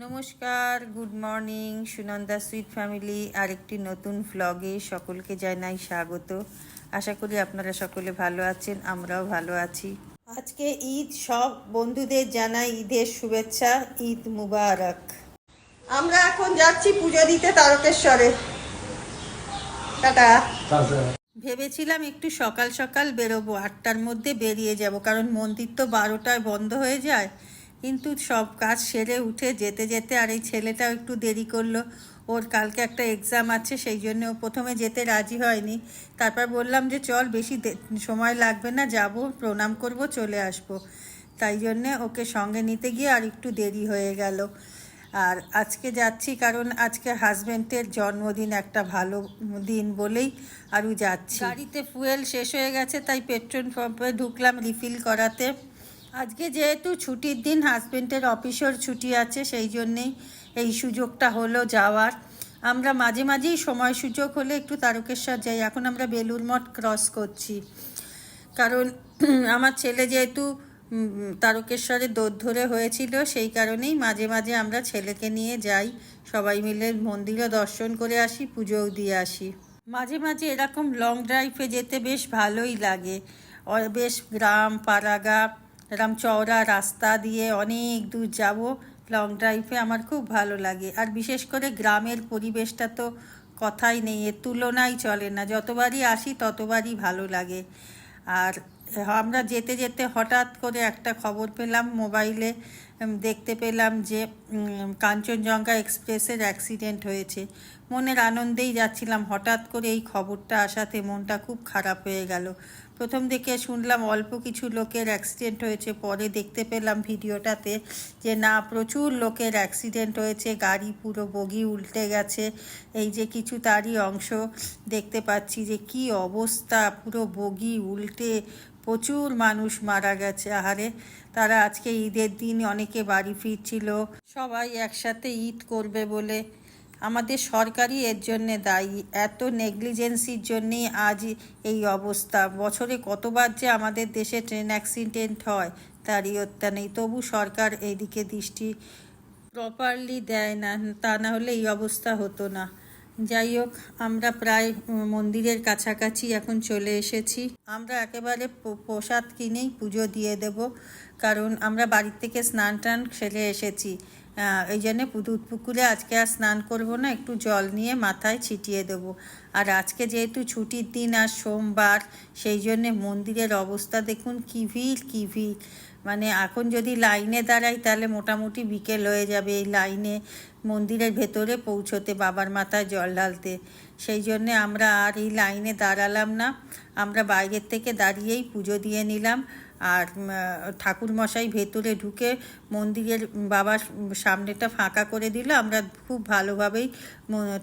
নমস্কার, good morning Sunanda sweet family. আরেকটি নতুন ভ্লগে সকলকে জানাই স্বাগত। আশা করি আপনারা সকলে ভালো আছেন, আমরাও ভালো আছি। আজকে ঈদ, সব বন্ধুদের জানাই ঈদের শুভেচ্ছা, ঈদ মুবারক। আমরা এখন যাচ্ছি পুজো দিতে তারকেশ্বরে। টাটা। ভেবেছিলাম একটু সকাল সকাল বেরোবো, 8টার মধ্যে বেরিয়ে যাব, কারণ মন্দির তো 12টায় বন্ধ হয়ে যায়। কিন্তু সব কাজ সেরে উঠে যেতে যেতে আর এই ছেলেটাও একটু দেরি করলো। ওর কালকে একটা এক্সাম আছে, সেই জন্য ও প্রথমে যেতে রাজি হয়নি। তারপর বললাম যে চল, বেশি সময় লাগবে না, যাব, প্রণাম করব, চলে আসব। তাই জন্যে ওকে সঙ্গে নিতে গিয়ে আর একটু দেরি হয়ে গেল। আর আজকে যাচ্ছি কারণ আজকে হাজব্যান্ডের জন্মদিন, একটা ভালো দিন বলেই আরও যাচ্ছি। গাড়িতে ফুয়েল শেষ হয়ে গেছে, তাই পেট্রোল পাম্পে ঢুকলাম রিফিল করাতে। আজকে যেহেতু ছুটির দিন, হাজব্যান্ডের অফিসের ছুটি আছে, সেই জন্যেই এই সুযোগটা হলো যাওয়ার। আমরা মাঝে মাঝেই সময় সুযোগ হলে একটু তারকেশ্বর যাই। এখন আমরা বেলুড় মঠ ক্রস করছি, কারণ আমার ছেলে যেহেতু তারকেশ্বরে দৌড় ধরে হয়েছিল, সেই কারণেই মাঝে মাঝে আমরা ছেলেকে নিয়ে যাই। সবাই মিলে মন্দিরও দর্শন করে আসি, পুজোও দিয়ে আসি। মাঝে মাঝে এরকম লং ড্রাইভে যেতে বেশ ভালোই লাগে। বেশ গ্রাম পাড়াগা এরকম চওড়া রাস্তা দিয়ে অনেক দূর যাব লং ড্রাইভে, আমার খুব ভালো লাগে। আর বিশেষ করে গ্রামের পরিবেশটা তো কথাই নেই, এর তুলনাই চলে না। যতবারই আসি ততবারই ভালো লাগে। আর আমরা যেতে যেতে হঠাৎ করে একটা খবর পেলাম মোবাইলে, দেখতে পেলাম যে কাঞ্চনজঙ্ঘা এক্সপ্রেসের অ্যাক্সিডেন্ট হয়েছে। মনের আনন্দেই যাচ্ছিলাম, হঠাৎ করে এই খবরটা আসাতে মনটা খুব খারাপ হয়ে গেল। প্রথম দিকে শুনলাম অল্প কিছু লোকের অ্যাক্সিডেন্ট হয়েছে, পরে দেখতে পেলাম ভিডিওটাতে যে না, প্রচুর লোকের অ্যাক্সিডেন্ট হয়েছে, গাড়ি পুরো বগি উল্টে গেছে। এই যে কিছু তারই অংশ দেখতে পাচ্ছি যে কি অবস্থা, পুরো বগি উল্টে প্রচুর মানুষ মারা গেছে। আহারে, তারা আজকে ঈদের দিন অনেকে বাড়ি ফিরছিল, সবাই একসাথে ঈদ করবে বলে। আমাদের সরকারই এর জন্যে দায়ী, এত নেগলিজেন্সির জন্যেই আজ এই অবস্থা। বছরে কতবার যে আমাদের দেশে ট্রেন অ্যাক্সিডেন্ট হয় তারই হত্যা নেই, তবু সরকার এইদিকে দৃষ্টি প্রপারলি দেয় না, তা না হলে এই অবস্থা হতো না। যাই হোক, আমরা প্রায় মন্দিরের কাছাকাছি এখন চলে এসেছি। আমরা একেবারে প্রসাদ কিনেই পুজো দিয়ে দেব, কারণ আমরা বাড়ির থেকে স্নান টান সেরে এসেছি। এই জন্যে দুধ পুকুরে আজকে আর স্নান করব না, একটু জল নিয়ে মাথায় ছিটিয়ে দেব। আর আজকে যেহেতু ছুটির দিন আর সোমবার, সেই জন্যে মন্দিরের অবস্থা দেখুন, কি ভিড় কি ভিড়। মানে এখন যদি লাইনে দাঁড়াই তাহলে মোটামুটি বিকেল হয়ে যাবে এই লাইনে মন্দিরের ভেতরে পৌঁছতে, বাবার মাথায় জল ঢালতে। সেই জন্যে আমরা আর এই লাইনে দাঁড়ালাম না, আমরা বাইরের থেকে দাঁড়িয়েই পুজো দিয়ে নিলাম। আর ঠাকুরমশাই ভেতরে ঢুকে মন্দিরের বাবার সামনেটা ফাঁকা করে দিল, আমরা খুব ভালোভাবেই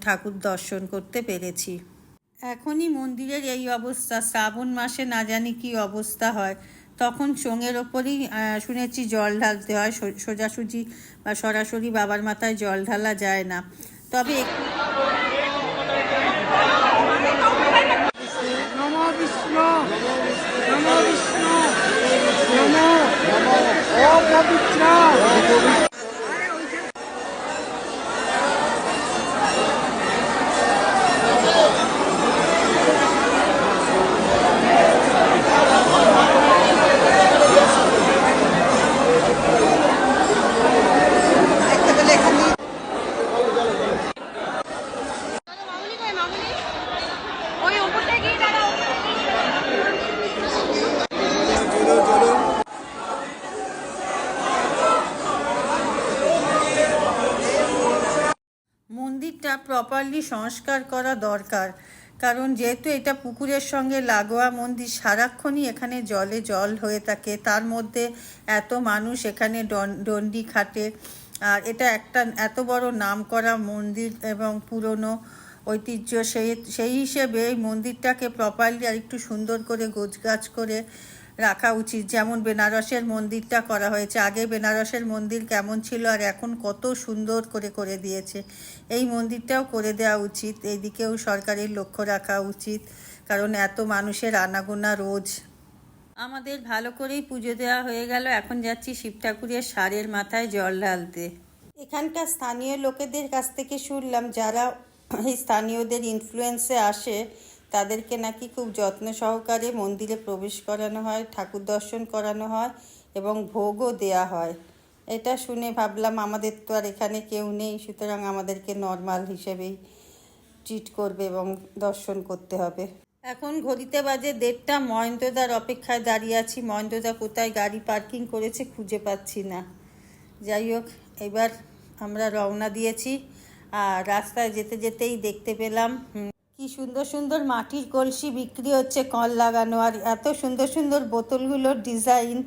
ঠাকুর দর্শন করতে পেরেছি। এখনই মন্দিরের এই অবস্থা, শ্রাবণ মাসে না জানি কি অবস্থা হয়। তখন চোঙের ওপরই শুনেছি জল ঢালতে হয়, সোজাসুজি বা সরাসরি বাবার মাথায় জল ঢালা যায় না। তবে নমো বিষ্ণু নমো বিষ্ণু নমো অপবিত্র। মন্দিরটা প্রপারলি সংস্কার করা দরকার, কারণ যেহেতু এটা পুকুরের সঙ্গে লাগোয়া মন্দির, সারাক্ষণই এখানে জলে জল হয়ে থাকে। তার মধ্যে এত মানুষ এখানে ডন্ডি খাটে। আর এটা একটা এত বড় নামকরা মন্দির এবং পুরনো ঐতিহ্য, সেই হিসেবে এই মন্দিরটাকে প্রপারলি আর একটু সুন্দর করে গোছগাছ করে রাখা উচিত। যেমন বেনারসের মন্দিরটা করা হয়েছে, আগে বেনারসের মন্দির কেমন ছিল আর এখন কত সুন্দর করে করে দিয়েছে। এই মন্দিরটাও করে দেওয়া উচিত, এইদিকেও সরকারের লক্ষ্য রাখা উচিত, কারণ এত মানুষের আনাগোনা রোজ। আমাদের ভালো করেই পুজো দেওয়া হয়ে গেল, এখন যাচ্ছি শিব ঠাকুরের ষাঁড়ের মাথায় জল ঢালতে। এখানকার স্থানীয় লোকেদের কাছ থেকে শুনলাম যারা এই স্থানীয়দের ইনফ্লুয়েন্সে আসে তাদেরকে নাকি খুব যত্ন সহকারে মন্দিরে প্রবেশ করানো হয়, ঠাকুর দর্শন করানো হয় এবং ভোগও দেয়া হয়। এটা শুনে ভাবলাম আমাদের তো আর এখানে কেউ নেই, সুতরাং আমাদেরকে নর্মাল হিসেবেই ট্রিট করবে এবং দর্শন করতে হবে। এখন ঘড়িতে বাজে 1:30, মহেন্দ্রদার অপেক্ষায় দাঁড়িয়ে আছি। মহেন্দ্রদা কোথায় গাড়ি পার্কিং করেছে খুঁজে পাচ্ছি না। যাই হোক, এবার আমরা রওনা দিয়েছি। আর রাস্তায় যেতে যেতেই দেখতে পেলাম কি সুন্দর সুন্দর মাটির কলসি বিক্রি হচ্ছে, কল লাগানো। আর এত সুন্দর সুন্দর বোতলগুলোর ডিজাইন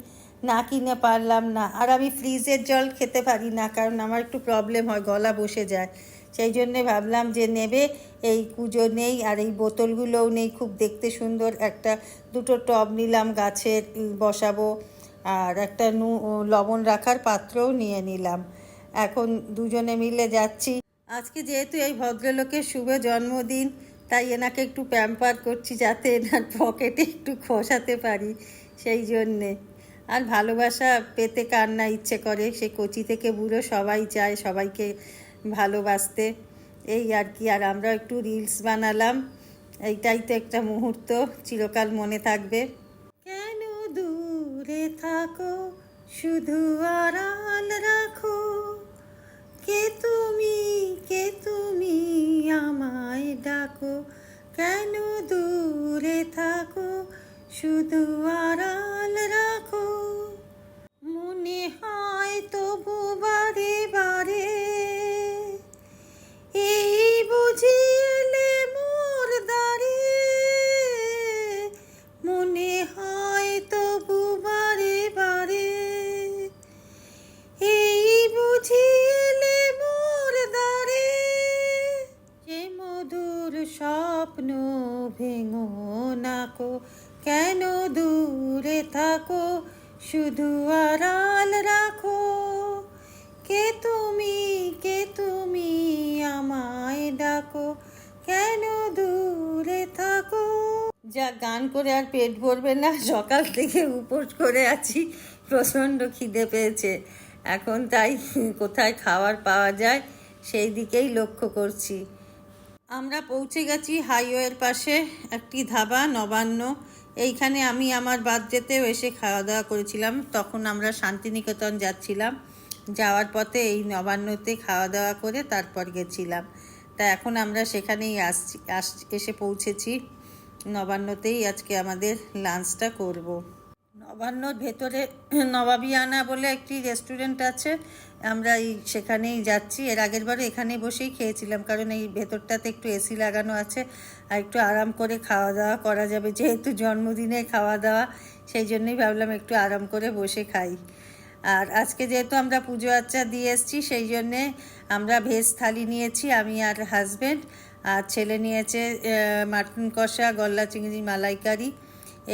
না কিনে পারলাম না। আর আমি ফ্রিজের জল খেতে পারি না, কারণ আমার একটু প্রবলেম হয়, গলা বসে যায়। সেই জন্যে ভাবলাম যে নেবে, এই কুজো নেই আর এই বোতলগুলোও নেই। খুব দেখতে সুন্দর একটা দুটো টব নিলাম, গাছের বসাবো। আর একটা লবণ রাখার পাত্রও নিয়ে নিলাম। এখন দুজনে মিলে যাচ্ছি। আজকে যেহেতু এই ভদ্রলোকের শুভ জন্মদিন, তাই এনাকে একটু প্যাম্পার করছি যাতে এনার পকেটে একটু খসাতে পারি, সেই জন্যে। আর ভালোবাসা পেতে কার না ইচ্ছে করে, সে কচি থেকে বুড়ো সবাই চায় সবাইকে ভালোবাসতে, এই আর কি। আর আমরা একটু রিলস বানালাম, এইটাই তো একটা মুহূর্ত চিরকাল মনে থাকবে। কেন দূরে থাকো, শুধু আড়াল রাখো, কে তুমি আমায় ডাকো। কেন দূরে থাকো, শুধু আড়াল রাখো, মনে হয় তবু বারে বারে, এই বুঝি এলে মোর দ্বারে। মনে হয় তবু বারে বারে, এই বুঝি এলে মোর দ্বারে। যে মধুর স্বপ্ন ভেঙো নাকো, কেন দূরে থাকো, শুধু আড়াল রাখো, কে তুমি আমায় ডাকো, কেন দূরে থাকো। যা গান করে আর পেট ভরবে না, সকাল থেকে উপোস করে আছি, প্রচণ্ড খিদে পেয়েছে। এখন তাই কোথায় খাবার পাওয়া যায় সেই দিকেই লক্ষ্য করছি। আমরা পৌঁছে গেছি হাইওয়ের পাশে একটি ধাবা, নবান্ন। এইখানে আমি আমার বার্থডেতেও এসে খাওয়া দাওয়া করেছিলাম। তখন আমরা শান্তিনিকেতন যাচ্ছিলাম, যাওয়ার পথে এই নবান্নতে খাওয়া দাওয়া করে তারপর গেছিলাম। তা এখন আমরা সেখানেই এসে পৌঁছেছি। নবান্নতেই আজকে আমাদের লাঞ্চটা করব। নবান্নর ভেতরে নবাবিয়ানা বলে একটি রেস্টুরেন্ট আছে, আমরা সেখানেই যাচ্ছি। এর আগের বারে এখানে বসেই খেয়েছিলাম, কারণ এই ভেতরটাতে একটু এসি লাগানো আছে আর একটু আরাম করে খাওয়া দাওয়া করা যাবে। যেহেতু জন্মদিনে খাওয়া দাওয়া, সেই জন্যই ভাবলাম একটু আরাম করে বসে খাই। আর আজকে যেহেতু আমরা পুজো আচ্চা দিয়ে এসেছি, সেই জন্যে আমরা ভেজ থালি নিয়েছি, আমি আর হাজব্যান্ড। আর ছেলে নিয়েছে মাটন কষা, গলদা চিংড়ি মালাইকারি।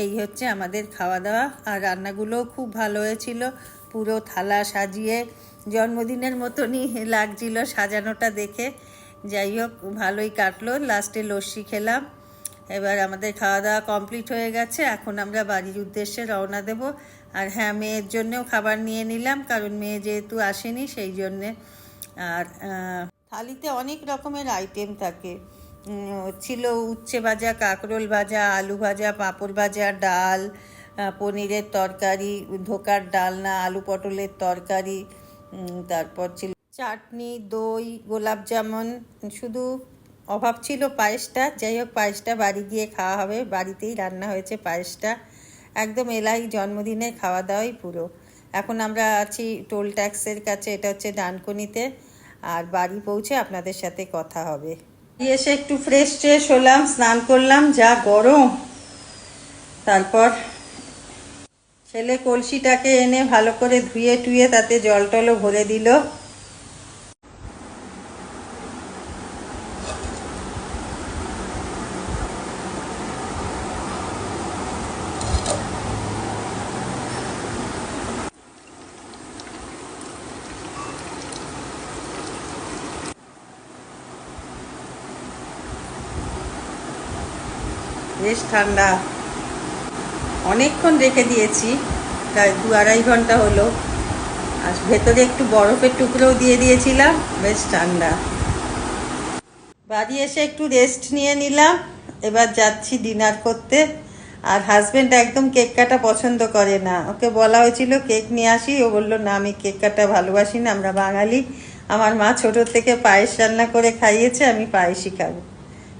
এই হচ্ছে আমাদের খাওয়া দাওয়া। আর রান্নাগুলোও খুব ভালো হয়েছিল, পুরো থালা সাজিয়ে জন্মদিনের মতনই লাগছিল সাজানোটা দেখে। যাই হোক, ভালোই কাটলো। লাস্টে লস্যি খেলাম। এবার আমাদের খাওয়া দাওয়া কমপ্লিট হয়ে গেছে, এখন আমরা বাড়ির উদ্দেশ্যে রওনা দেব। আর হ্যাঁ, মেয়ের জন্যেও খাবার নিয়ে নিলাম, কারণ মেয়ে যেহেতু আসেনি সেই জন্যে। আর থালিতে অনেক রকমের আইটেম থাকে, ছিল উচ্ছে ভাজা, কাঁকরোল ভাজা, আলু ভাজা, পাঁপড় ভাজা, ডাল, পনিরের তরকারি, ধোকার ডালনা, আলু পটলের তরকারি, তারপর ছিল চাটনি, দই, গোলাপ জামুন। শুধু অভাব ছিল পায়েসটা। যাই হোক, পায়েসটা বাড়ি গিয়ে খাওয়া হবে, বাড়িতেই রান্না হয়েছে পায়েসটা। একদম এলাই জন্মদিনের খাওয়া দাওয়াই পুরো। এখন আমরা আছি টোল ট্যাক্সের কাছে, এটা হচ্ছে ডানকুনিতে। আর বাড়ি পৌঁছে আপনাদের সাথে কথা হবে। এসে একটু ফ্রেশ হলাম, স্নান করলাম, যা গরম। তারপর ছেলে কলসিটাকে এনে ভালো করে ধুয়ে টুয়ে তাতে জল টলও ভরে দিল। বেশ ঠান্ডা, অনেকক্ষণ রেখে দিয়েছি, প্রায় 2-2.5 ঘন্টা হলো। আর ভেতরে একটু বরফের টুকরোও দিয়ে দিয়েছিলাম, বেশ ঠান্ডা। বাড়ি এসে একটু রেস্ট নিয়ে নিলাম, এবার যাচ্ছি ডিনার করতে। আর হাজব্যান্ড একদম কেক কাটা পছন্দ করে না, ওকে বলা হয়েছিল কেক নিয়ে আসি, ও বললো না আমি কেক কাটা ভালোবাসি না, আমরা বাঙালি, আমার মা ছোট থেকে পায়েস রান্না করে খাইয়েছে, আমি পায়েসই খাবো।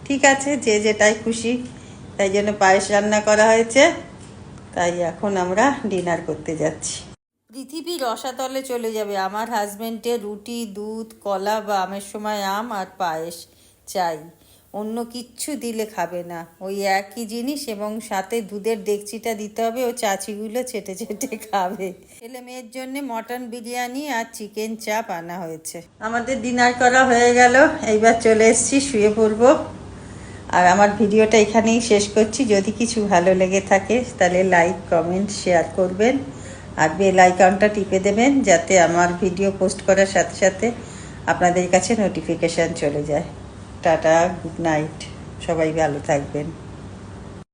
ঠিক আছে, যে যেটাই খুশি, তাই জন্য পায়েস রান্না করা হয়েছে। তাই এখন আমরা ডিনার করতে যাচ্ছি। পৃথিবী রসাতলে চলে যাবে আমার হাজবেন্ডের রুটি, দুধ, কলা বা আমের সময় আম আর পায়েস চাই, অন্য কিচ্ছু দিলে খাবে না। ওই একই জিনিস, এবং সাথে দুধের ডেকচিটা দিতে হবে, ও চাচিগুলো চেটে চেটে খাবে। ছেলে মেয়ের জন্য মটন বিরিয়ানি আর চিকেন চাপ আনা হয়েছে। আমাদের ডিনার করা হয়ে গেল, এইবার চলে এসেছি, শুয়ে পড়বো। আর আমার ভিডিওটা এখানেই শেষ করছি। যদি কিছু ভালো লেগে থাকে তাহলে লাইক, কমেন্ট, শেয়ার করবেন, আর বেল আইকনটা টিপে দেবেন যাতে আমার ভিডিও পোস্ট করার সাথে সাথে আপনাদের কাছে নোটিফিকেশান চলে যায়। টাটা, গুড নাইট, সবাই ভালো থাকবেন।